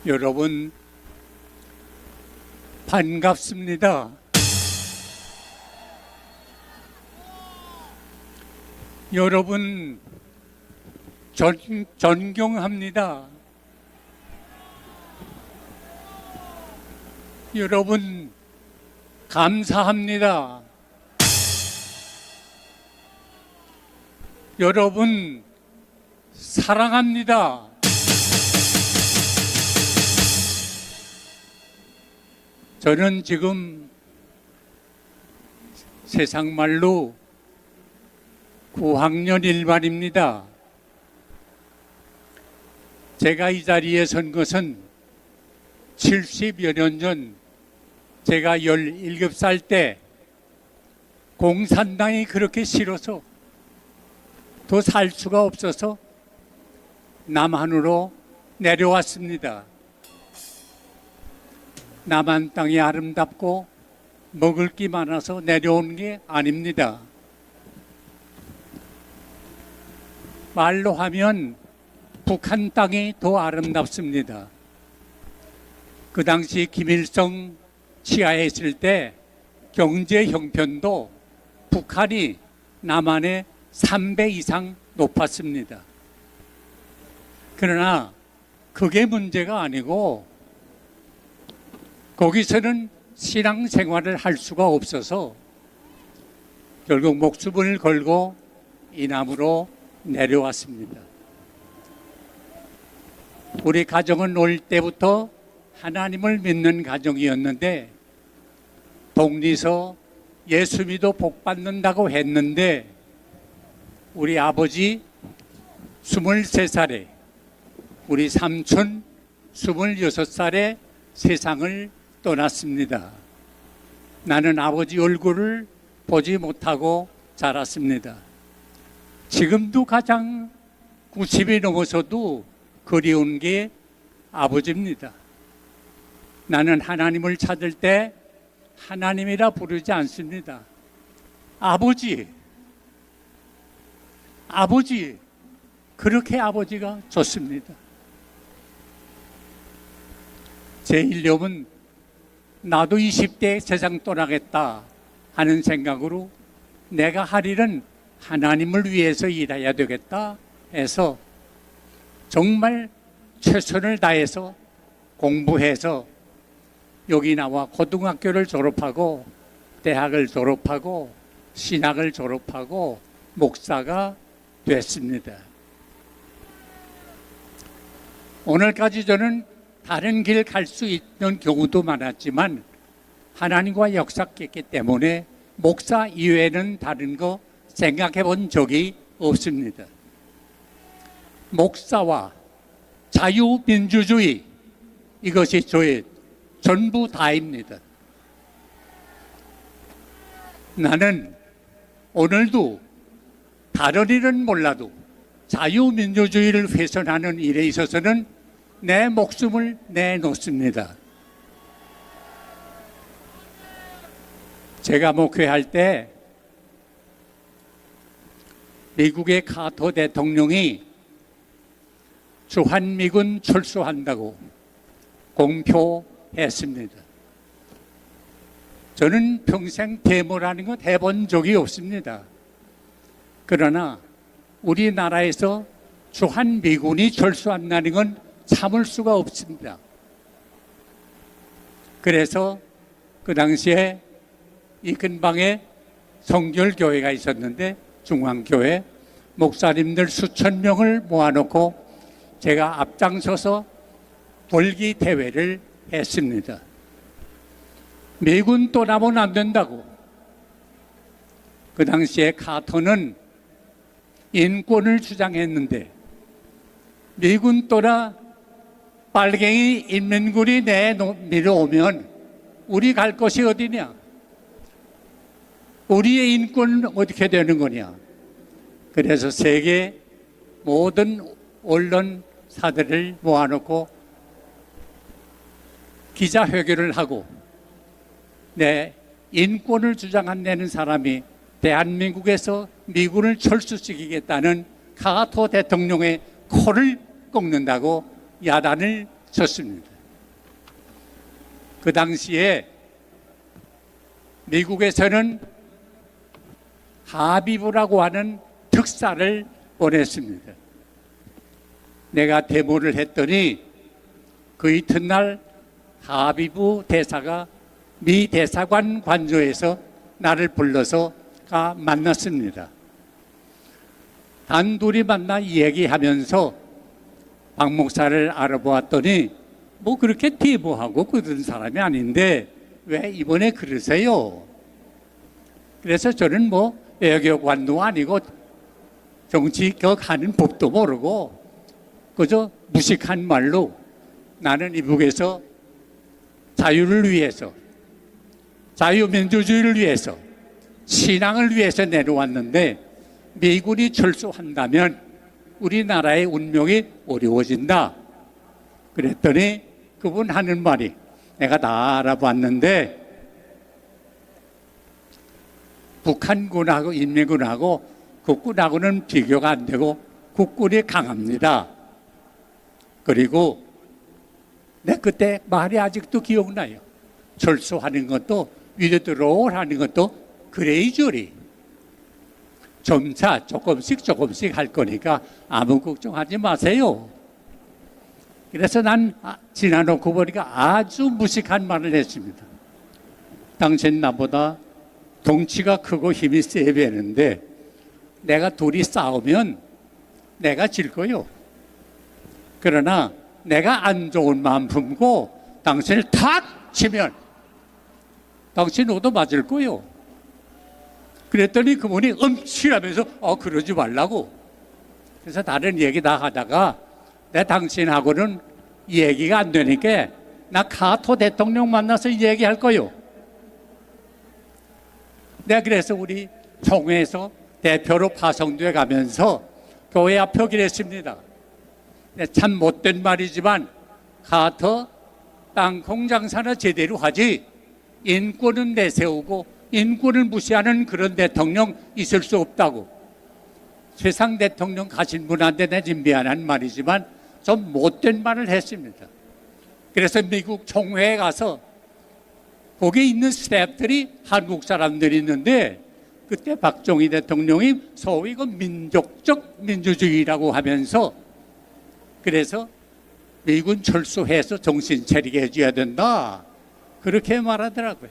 여러분 반갑습니다. 여러분 존경합니다. 여러분 감사합니다. 여러분 사랑합니다. 저는 지금 세상말로 9학년 1반입니다. 제가 이 자리에 선 것은 70여 년 전 제가 17살 때 공산당이 그렇게 싫어서 더 살 수가 없어서 남한으로 내려왔습니다. 남한 땅이 아름답고 먹을 게 많아서 내려온 게 아닙니다. 말로 하면 북한 땅이 더 아름답습니다. 그 당시 김일성 치하에 있을 때 경제 형편도 북한이 남한의 3배 이상 높았습니다. 그러나 그게 문제가 아니고 거기서는 신앙생활을 할 수가 없어서 결국 목숨을 걸고 이남으로 내려왔습니다. 우리 가정은 어릴 때부터 하나님을 믿는 가정이었는데 독리서 예수 믿어 복 받는다고 했는데 우리 아버지 23살에 우리 삼촌 26살에 세상을 떠났습니다. 나는 아버지 얼굴을 보지 못하고 자랐습니다. 지금도 가장 90이 넘어서도 그리운 게 아버지입니다. 나는 하나님을 찾을 때 하나님이라 부르지 않습니다. 아버지, 아버지, 그렇게 아버지가 좋습니다. 제 일념은 나도 20대에 세상 떠나겠다 하는 생각으로 내가 할 일은 하나님을 위해서 일해야 되겠다 해서 정말 최선을 다해서 공부해서 여기 나와 고등학교를 졸업하고 대학을 졸업하고 신학을 졸업하고 목사가 됐습니다. 오늘까지 저는 다른 길 갈 수 있는 경우도 많았지만 하나님과 역사했기 때문에 목사 이외에는 다른 거 생각해 본 적이 없습니다. 목사와 자유민주주의 이것이 저의 전부 다입니다. 나는 오늘도 다른 일은 몰라도 자유민주주의를 훼손하는 일에 있어서는 내 목숨을 내놓습니다. 제가 목회할 때 미국의 카터 대통령이 주한미군 철수한다고 공표했습니다. 저는 평생 데모라는 것 해본 적이 없습니다. 그러나 우리나라에서 주한미군이 철수한다는 건 참을 수가 없습니다. 그래서 그 당시에 이 근방에 성결교회가 있었는데 중앙교회 목사님들 수천 명을 모아놓고 제가 앞장서서 돌기 대회를 했습니다. 미군 떠나면 안 된다고. 그 당시에 카터는 인권을 주장했는데 미군 떠나 빨갱이 인민군이 내려오면 우리 갈 곳이 어디냐? 우리의 인권은 어떻게 되는 거냐? 그래서 세계 모든 언론사들을 모아놓고 기자회견을 하고 내 인권을 주장한다는 사람이 대한민국에서 미군을 철수시키겠다는 카터 대통령의 코를 꺾는다고 야단을 쳤습니다. 그 당시에 미국에서는 하비부라고 하는 특사를 보냈습니다. 내가 데모를 했더니 그 이튿날 하비부 대사가 미 대사관 관저에서 나를 불러서 만났습니다. 단둘이 만나 얘기하면서 박 목사를 알아보았더니 뭐 그렇게 데모하고 그런 사람이 아닌데 왜 이번에 그러세요? 그래서 저는 뭐 외교관도 아니고 정치격 하는 법도 모르고 그저 무식한 말로 나는 이북에서 자유를 위해서, 자유민주주의를 위해서, 신앙을 위해서 내려왔는데 미군이 철수한다면 우리나라의 운명이 어려워진다. 그랬더니 그분 하는 말이, 내가 다 알아봤는데 북한군하고 인민군하고 국군하고는 비교가 안 되고 국군이 강합니다. 그리고 내 그때 말이 아직도 기억나요. 철수하는 것도 위드로울 하는 것도 그레이저리 점차 조금씩 할 거니까 아무 걱정하지 마세요. 그래서 난 지나놓고 보니까 아주 무식한 말을 했습니다. 당신 나보다 덩치가 크고 힘이 세 배는데 내가 둘이 싸우면 내가 질 거요. 그러나 내가 안 좋은 마음 품고 당신을 탁 치면 당신 옷도 맞을 거요. 그랬더니 그분이 음치하면서 그러지 말라고. 그래서 다른 얘기 다 하다가 내 당신하고는 얘기가 안 되니까 나 카토 대통령 만나서 얘기할 거요. 내가 그래서 우리 총회에서 대표로 파송돼 가면서 교회 앞에 기랬습니다. 참 못된 말이지만 카터 땅콩 장사나 제대로 하지 인권은 내세우고 인권을 무시하는 그런 대통령 있을 수 없다고. 최상 대통령 가신 분한테 내 지금 미안한 말이지만 좀 못된 말을 했습니다. 그래서 미국 총회에 가서 거기 있는 스태프들이 한국 사람들이 있는데 그때 박정희 대통령이 소위 그 민족적 민주주의라고 하면서 그래서 미군 철수해서 정신 차리게 해줘야 된다 그렇게 말하더라고요.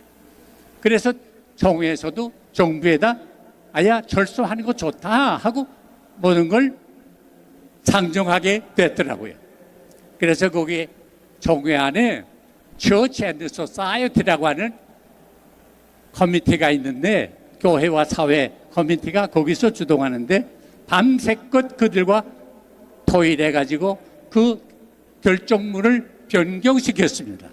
그래서 총회에서도 정부에다 아야 철수하는 거 좋다 하고 모든 걸 상정하게 됐더라고요. 그래서 거기 총회 안에 처치 앤드 소사이어티라고 하는 커미티가 있는데 교회와 사회 커미티가 거기서 주동하는데 밤새껏 그들과 토의해가지고 그 결정문을 변경시켰습니다.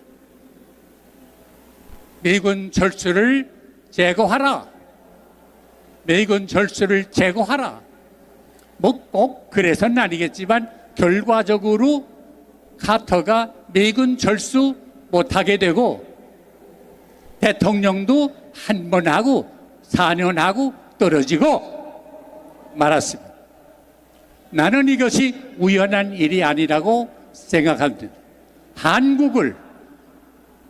미군 철수를 제거하라. 미군 철수를 제거하라. 뭐 꼭 그래서는 아니겠지만 결과적으로 카터가 미군 철수 못하게 되고 대통령도 한 번 하고 4년 하고 떨어지고 말았습니다. 나는 이것이 우연한 일이 아니라고 생각합니다. 한국을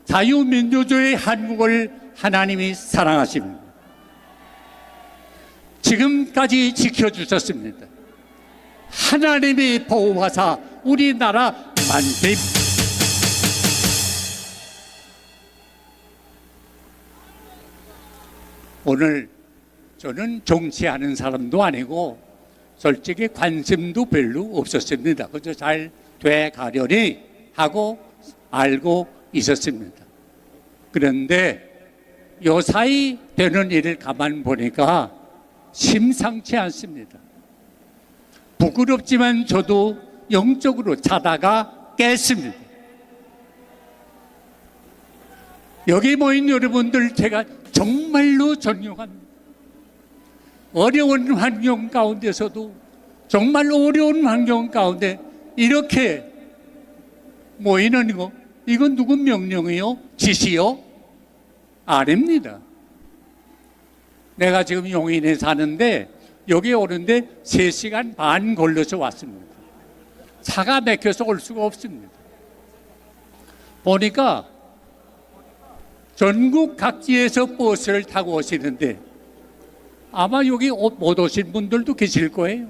자유민주주의 한국을 하나님이 사랑하십니다. 지금까지 지켜주셨습니다. 하나님이 보호하사 우리나라 만세. 오늘 저는 정치하는 사람도 아니고 솔직히 관심도 별로 없었습니다. 그저 잘 돼가려니 하고 알고 있었습니다. 그런데 요사이 되는 일을 가만 보니까 심상치 않습니다. 부끄럽지만 저도 영적으로 자다가 깼습니다. 여기 모인 여러분들 제가 정말로 존경합니다. 어려운 환경 가운데서도 정말 어려운 환경 가운데 이렇게 모이는 거 이건 누구 명령이요? 지시요? 아닙니다. 내가 지금 용인에 사는데 여기 오는데 3시간 반 걸려서 왔습니다. 차가 막혀서 올 수가 없습니다. 보니까 전국 각지에서 버스를 타고 오시는데 아마 여기 못 오신 분들도 계실 거예요.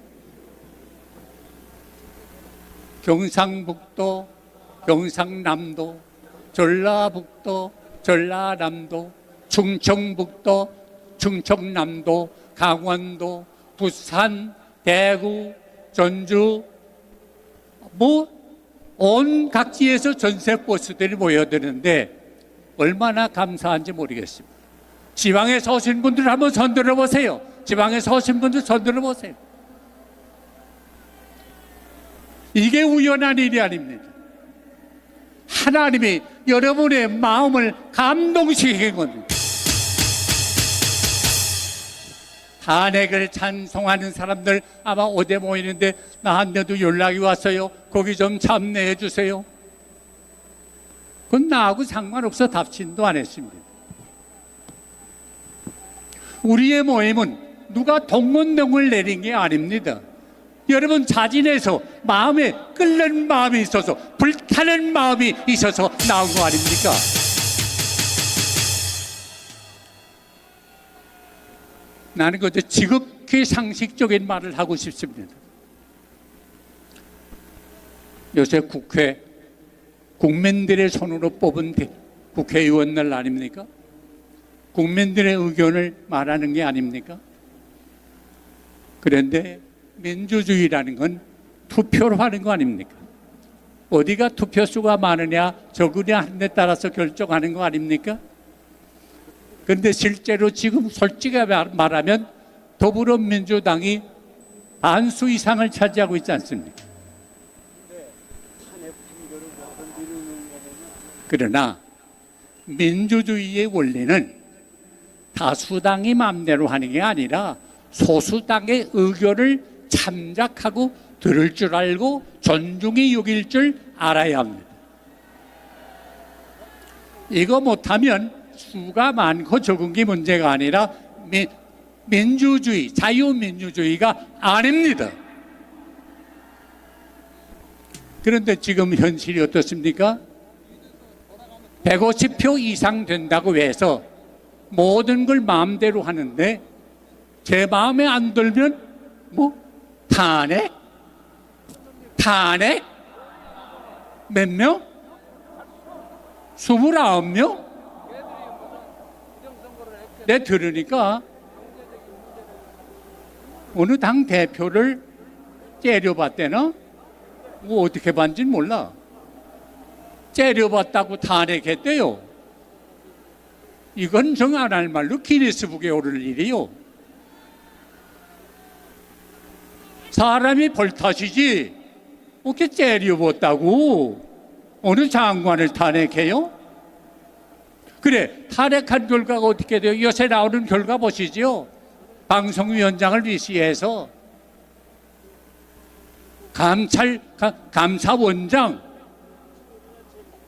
경상북도, 경상남도, 전라북도, 전라남도, 충청북도, 충청남도, 강원도, 부산, 대구, 전주, 온 각지에서 전세 버스들이 모여드는데 얼마나 감사한지 모르겠습니다. 지방에서 오신 분들 한번 손 들어보세요. 지방에서 오신 분들 손 들어보세요. 이게 우연한 일이 아닙니다. 하나님이 여러분의 마음을 감동시킨 겁니다. 탄핵을 찬송하는 사람들 아마 어디 모이는데 나한테도 연락이 왔어요. 거기 좀 참여해 주세요. 그건 나하고 상관없어 답신도 안 했습니다. 우리의 모임은 누가 동문동을 내린 게 아닙니다. 여러분 자진해서 마음에 끓는 마음이 있어서 불타는 마음이 있어서 나온 거 아닙니까? 나는 그것도 지극히 상식적인 말을 하고 싶습니다. 요새 국회 국민들의 손으로 뽑은 국회의원들 아닙니까? 국민들의 의견을 말하는 게 아닙니까? 그런데 민주주의라는 건 투표로 하는 거 아닙니까? 어디가 투표수가 많으냐 적으냐 하는 데 따라서 결정하는 거 아닙니까? 그런데 실제로 지금 솔직히 말하면 더불어민주당이 반수 이상을 차지하고 있지 않습니까? 그러나 민주주의의 원리는 다수당이 마음대로 하는 게 아니라 소수당의 의견을 참작하고 들을 줄 알고 존중히 여길 줄 알아야 합니다. 이거 못하면 수가 많고 적은 게 문제가 아니라 민주주의, 자유민주주의가 아닙니다. 그런데 지금 현실이 어떻습니까? 150표 이상 된다고 해서 모든 걸 마음대로 하는데 제 마음에 안 들면 탄핵? 탄핵? 몇 명? 29명? 내 들으니까 어느 당 대표를 째려봤대나? 어떻게 봤는지는 몰라. 째려봤다고 탄핵했대요. 이건 정 안 할 말로 기네스북에 오를 일이요. 사람이 벌타시지 어떻게 째려봤다고 어느 장관을 탄핵해요? 그래, 탄핵한 결과가 어떻게 돼요? 요새 나오는 결과 보시죠. 방송위원장을 위시해서 감사원장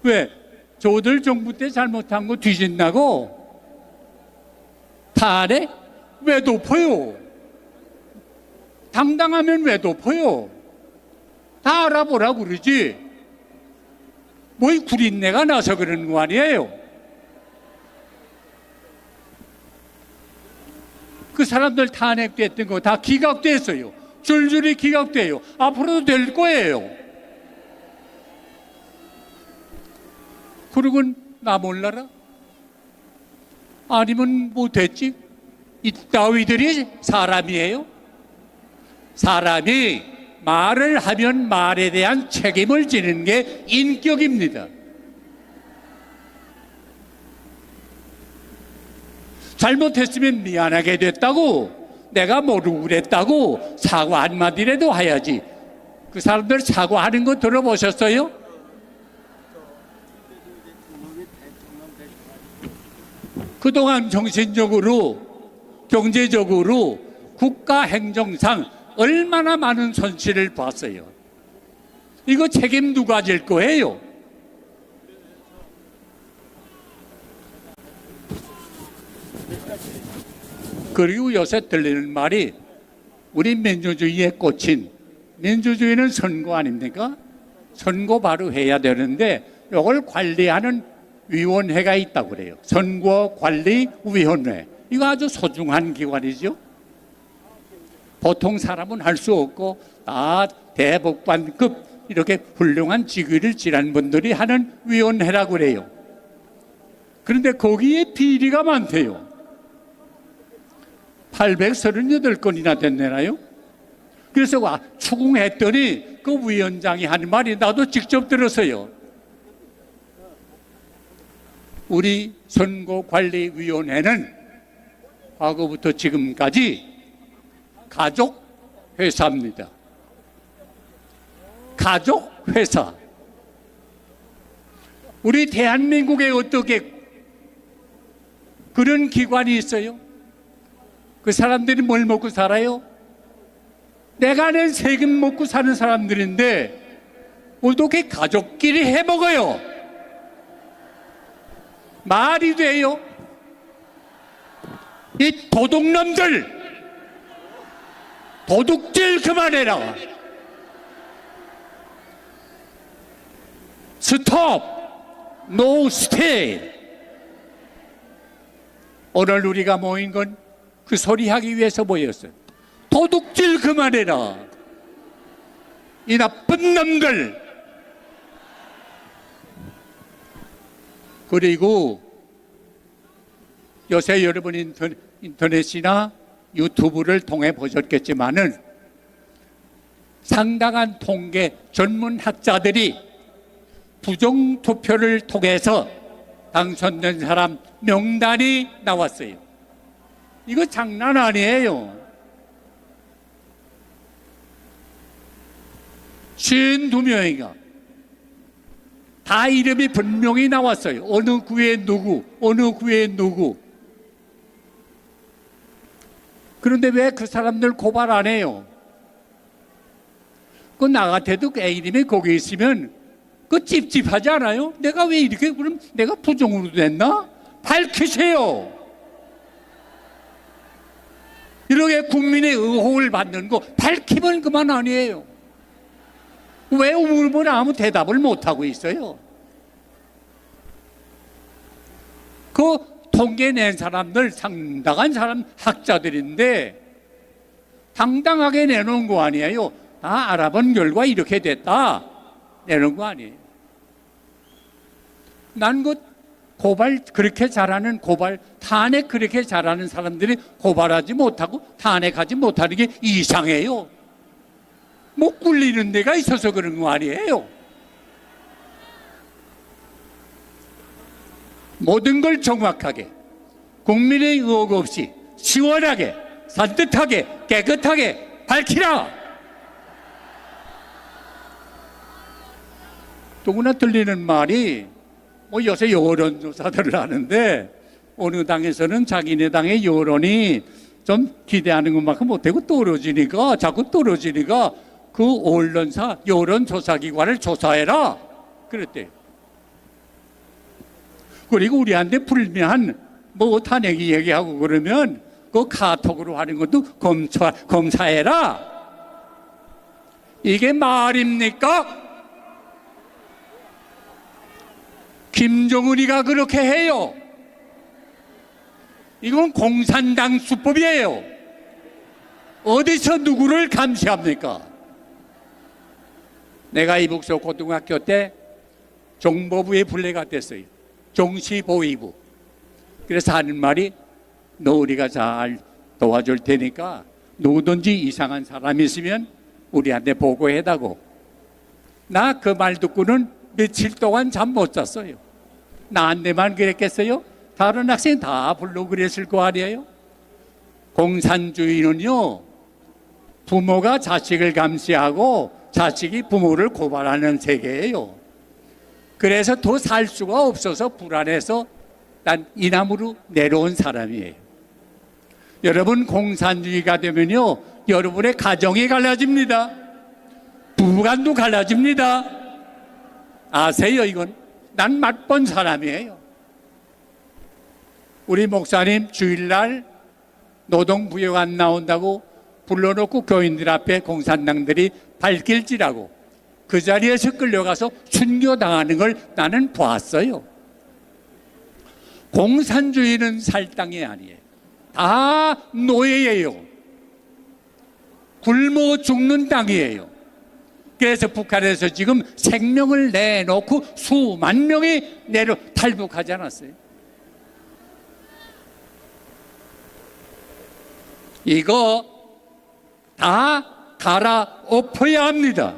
왜? 저들 정부 때 잘못한 거 뒤진다고? 탄핵? 왜 덮어요? 당당하면 왜 덮어요? 다 알아보라고 그러지. 뭐 이 구린내가 나서 그러는 거 아니에요? 그 사람들 탄핵됐던 거 다 기각됐어요. 줄줄이 기각돼요. 앞으로도 될 거예요. 그러고 나 몰라라? 아니면 뭐 됐지? 이따위들이 사람이에요? 사람이 말을 하면 말에 대한 책임을 지는 게 인격입니다. 잘못했으면 미안하게 됐다고, 내가 모르고 그랬다고 사과 한마디라도 해야지. 그 사람들 사과하는 거 들어보셨어요? 그동안 정신적으로, 경제적으로, 국가 행정상 얼마나 많은 손실을 봤어요. 이거 책임 누가 질 거예요? 그리고 요새 들리는 말이 우리 민주주의의 꽃인, 민주주의는 선거 아닙니까? 선거 바로 해야 되는데 이걸 관리하는 위원회가 있다고 그래요. 선거관리위원회. 이거 아주 소중한 기관이죠. 보통 사람은 할 수 없고 다 대법관급 이렇게 훌륭한 직위를 지난 분들이 하는 위원회라고 그래요. 그런데 거기에 비리가 많대요. 838건이나 됐나요? 그래서 추궁했더니 그 위원장이 하는 말이 나도 직접 들었어요. 우리 선거관리위원회는 과거부터 지금까지 가족회사입니다. 가족회사. 우리 대한민국에 어떻게 그런 기관이 있어요? 그 사람들이 뭘 먹고 살아요? 내가 낸 세금 먹고 사는 사람들인데 어떻게 가족끼리 해먹어요? 말이 돼요? 이 도둑놈들, 도둑질 그만해라. 스톱, 노 스테이. 오늘 우리가 모인 건 그 소리 하기 위해서 모였어요. 도둑질 그만해라. 이 나쁜 놈들. 그리고 요새 여러분 인터넷이나 유튜브를 통해 보셨겠지만은 상당한 통계 전문 학자들이 부정투표를 통해서 당선된 사람 명단이 나왔어요. 이거 장난 아니에요. 52명인가 다 이름이 분명히 나왔어요. 어느 구에 누구, 어느 구에 누구. 그런데 왜 그 사람들 고발 안 해요? 그 나 같아도 그 이름이 거기 있으면 그 찝찝하지 않아요? 내가 왜 이렇게, 그럼 내가 부정으로 됐나? 밝히세요. 이렇게 국민의 의혹을 받는 거 밝히면 그만 아니에요. 왜 물으면 아무 대답을 못하고 있어요? 그 통계 낸 사람들 상당한 사람 학자들인데 당당하게 내놓은 거 아니에요. 다 알아본 결과 이렇게 됐다 내놓은 거 아니에요. 난 그 고발 그렇게 잘하는 고발 탄핵 그렇게 잘하는 사람들이 고발하지 못하고 탄핵하지 못하는 게 이상해요. 못 굴리는 데가 있어서 그런 거 아니에요. 모든 걸 정확하게 국민의 의혹 없이 시원하게 산뜻하게 깨끗하게 밝히라. 누구나 들리는 말이 뭐 요새 여론조사들을 하는데 어느 당에서는 자기네 당의 여론이 좀 기대하는 것만큼 못하고 떨어지니까 자꾸 떨어지니까 그 언론사 여론조사기관을 조사해라 그랬대요. 그리고 우리한테 불미한 뭐 탄핵이 얘기하고 그러면 그 카톡으로 하는 것도 검사해라. 이게 말입니까? 김정은이가 그렇게 해요. 이건 공산당 수법이에요. 어디서 누구를 감시합니까? 내가 이북서 고등학교 때 정보부에 분례가 됐어요. 정시보위부. 그래서 하는 말이 너 우리가 잘 도와줄 테니까 누구든지 이상한 사람이 있으면 우리한테 보고해다고. 나 그 말 듣고는 며칠 동안 잠 못 잤어요. 나한테만 그랬겠어요? 다른 학생 다 불러 그랬을 거 아니에요? 공산주의는요, 부모가 자식을 감시하고 자식이 부모를 고발하는 세계예요. 그래서 더 살 수가 없어서 불안해서 난 이남으로 내려온 사람이에요. 여러분, 공산주의가 되면요, 여러분의 가정이 갈라집니다. 부부간도 갈라집니다. 아세요, 이건? 난 맛본 사람이에요. 우리 목사님 주일날 노동부역 안 나온다고 불러놓고 교인들 앞에 공산당들이 발길질하고 그 자리에서 끌려가서 순교당하는 걸 나는 봤어요. 공산주의는 살 땅이 아니에요. 다 노예예요. 굶어 죽는 땅이에요. 그래서 북한에서 지금 생명을 내놓고 수만 명이 탈북하지 않았어요. 이거 다 갈아엎어야 합니다.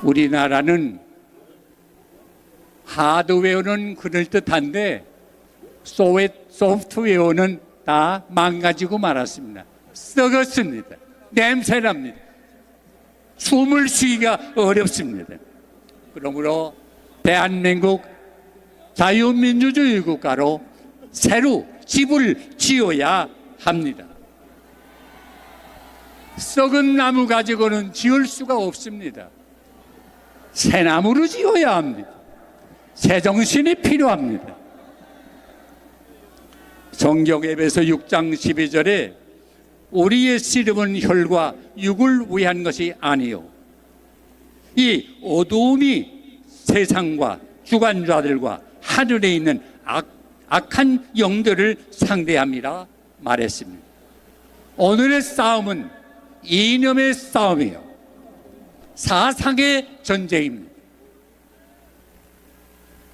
우리나라는 하드웨어는 그럴듯한데 소프트웨어는 다 망가지고 말았습니다. 썩었습니다. 냄새납니다. 숨을 쉬기가 어렵습니다. 그러므로 대한민국 자유민주주의 국가로 새로 집을 지어야 합니다. 썩은 나무 가지고는 지을 수가 없습니다. 새 나무로 지어야 합니다. 새 정신이 필요합니다. 성경 에베소 6장 12절에 우리의 씨름은 혈과 육을 위한 것이 아니요 이 어두움이 세상과 주관자들과 하늘에 있는 악한 영들을 상대함이라 말했습니다. 오늘의 싸움은 이념의 싸움이에요. 사상의 전쟁입니다.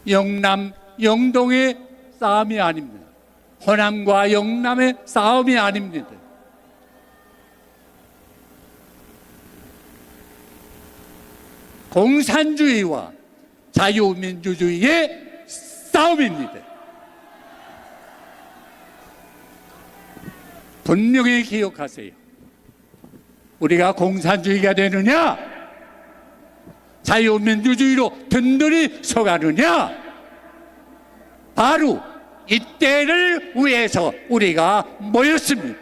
영남, 영동의 싸움이 아닙니다. 호남과 영남의 싸움이 아닙니다. 공산주의와 자유민주주의의 싸움입니다. 분명히 기억하세요. 우리가 공산주의가 되느냐, 자유민주주의로 든든히 서가느냐, 바로 이때를 위해서 우리가 모였습니다.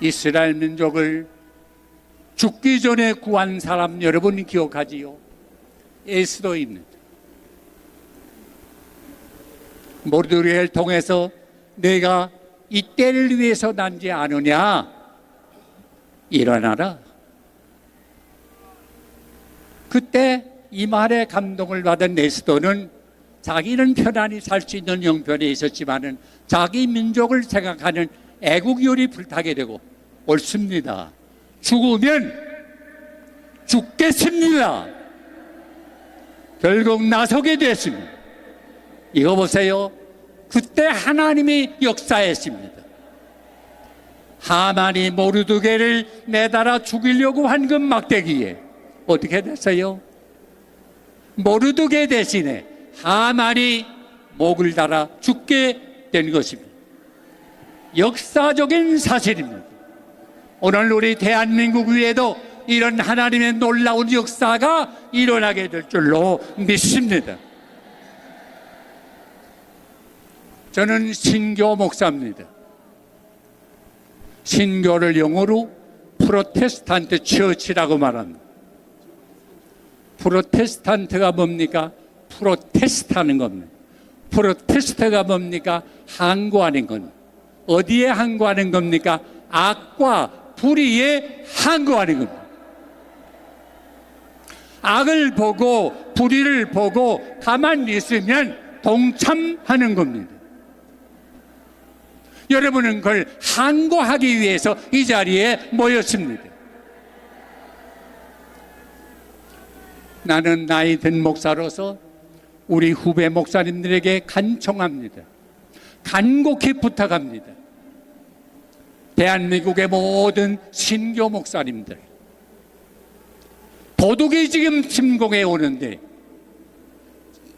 이스라엘 민족을 죽기 전에 구한 사람 여러분 기억하지요? 에스더입니다. 모르드게를 통해서 내가 이때를 위해서 난지 아느냐, 일어나라. 그때 이 말에 감동을 받은 에스더는 자기는 편안히 살 수 있는 형편에 있었지만은 자기 민족을 생각하는 애국열이 불타게 되고, 옳습니다. 죽으면 죽겠습니다. 결국 나서게 됐습니다. 이거 보세요. 그때 하나님이 역사했습니다. 하만이 모르드게를 매달아 죽이려고 한 그 막대기에 어떻게 됐어요? 모르드게 대신에 하만이 목을 달아 죽게 된 것입니다. 역사적인 사실입니다. 오늘 우리 대한민국 위에도 이런 하나님의 놀라운 역사가 일어나게 될 줄로 믿습니다. 저는 신교 목사입니다. 신교를 영어로 프로테스탄트 처치라고 말합니다. 프로테스탄트가 뭡니까? 프로테스트하는 겁니다. 프로테스트가 뭡니까? 항거하는 겁니다. 어디에 항거하는 겁니까? 악과 불의에 항거하는 겁니다. 악을 보고 불의를 보고 가만히 있으면 동참하는 겁니다. 여러분은 그걸 항거하기 위해서 이 자리에 모였습니다. 나는 나이 든 목사로서 우리 후배 목사님들에게 간청합니다. 간곡히 부탁합니다. 대한민국의 모든 신교 목사님들, 도둑이 지금 침공해 오는데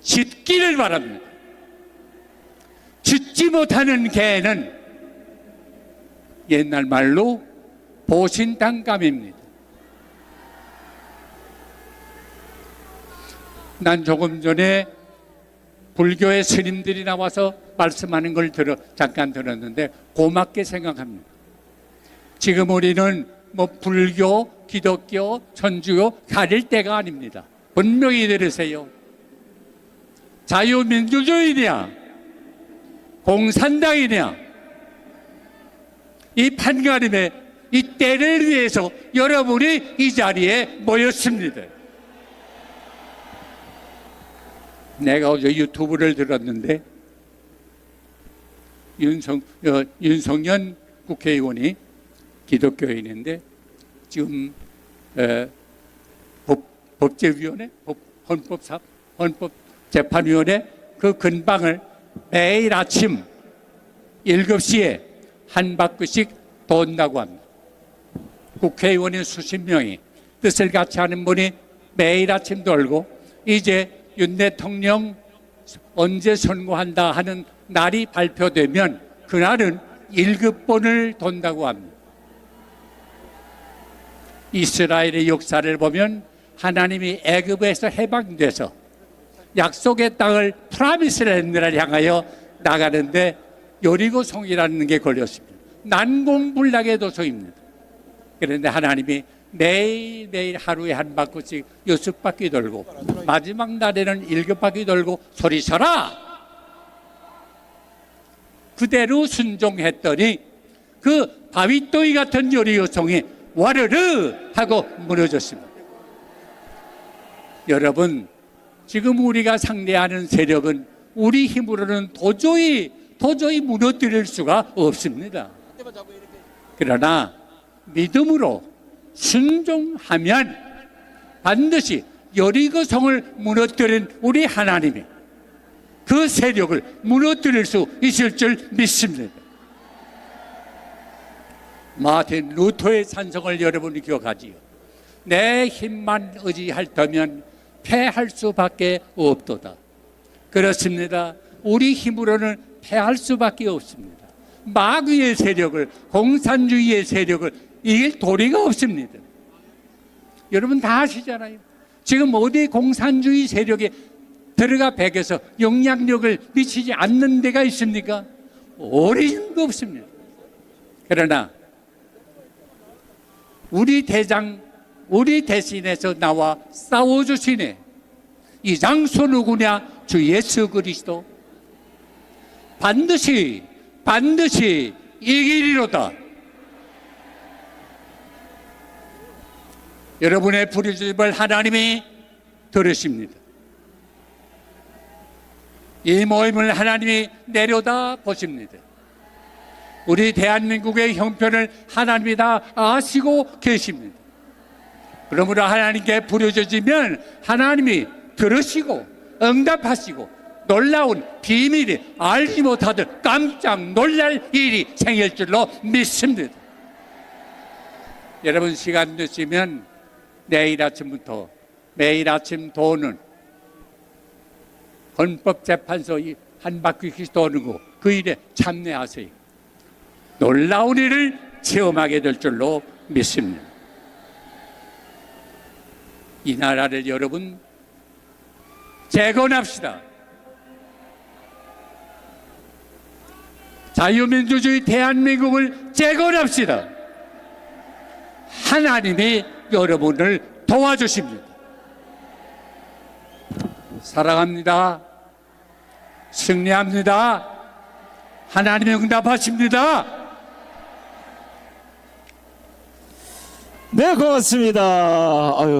짖기를 바랍니다. 짖지 못하는 개는 옛날 말로 보신탕감입니다. 난 조금 전에 불교의 스님들이 나와서 말씀하는 걸 잠깐 들었는데 고맙게 생각합니다. 지금 우리는 불교, 기독교, 천주교 가릴 때가 아닙니다. 분명히 들으세요. 자유민주주의냐, 공산당이냐, 이 판가름에 이 때를 위해서 여러분이 이 자리에 모였습니다. 내가 어제 유튜브를 들었는데 윤석열 국회의원이 기독교인인데 지금 법제위원회, 헌법재판위원회 그 근방을 매일 아침 7시에 한 바퀴씩 돈다고 합니다. 국회의원이 수십 명이 뜻을 같이 하는 분이 매일 아침 돌고 이제 윤 대통령 언제 선고한다 하는 날이 발표되면 그날은 7번을 돈다고 합니다. 이스라엘의 역사를 보면 하나님이 애굽에서 해방돼서 약속의 땅을 프라미스랜드를 향하여 나가는데 여리고성이라는 게 걸렸습니다. 난공불락의 도성입니다. 그런데 하나님이 매일매일 하루에 한 바퀴씩 6바퀴 돌고 마지막 날에는 7바퀴 돌고 소리쳐라! 그대로 순종했더니 그 바위더위 같은 여리고성이 와르르 하고 무너졌습니다. 여러분, 지금 우리가 상대하는 세력은 우리 힘으로는 도저히 무너뜨릴 수가 없습니다. 그러나 믿음으로 순종하면 반드시 여리고성을 무너뜨린 우리 하나님이 그 세력을 무너뜨릴 수 있을 줄 믿습니다. 마틴 루터의 찬성을 여러분이 기억하지요. 내 힘만 의지할 터면 패할 수밖에 없도다. 그렇습니다. 우리 힘으로는 패할 수밖에 없습니다. 마귀의 세력을, 공산주의의 세력을 이길 도리가 없습니다. 여러분 다 아시잖아요. 지금 어디 공산주의 세력에 들어가 배겨서 영향력을 미치지 않는 데가 있습니까? 어린도 없습니다. 그러나 우리 대신해서 나와 싸워주시네. 이 장소 누구냐? 주 예수 그리스도. 반드시 이기리로다. 여러분의 부르짖음을 하나님이 들으십니다. 이 모임을 하나님이 내려다 보십니다. 우리 대한민국의 형편을 하나님이 다 아시고 계십니다. 그러므로 하나님께 부르짖으면 하나님이 들으시고 응답하시고 놀라운 비밀이 알지 못하던 깜짝 놀랄 일이 생길 줄로 믿습니다. 여러분 시간 되시면 내일 아침부터 매일 아침 도는 헌법재판소 한 바퀴씩 도는 거 그 일에 참여하세요. 놀라운 일을 체험하게 될 줄로 믿습니다. 이 나라를 여러분 재건합시다. 자유민주주의 대한민국을 재건합시다. 하나님이 여러분을 도와주십니다. 사랑합니다. 승리합니다. 하나님이 응답하십니다. 네, 고맙습니다. 아유.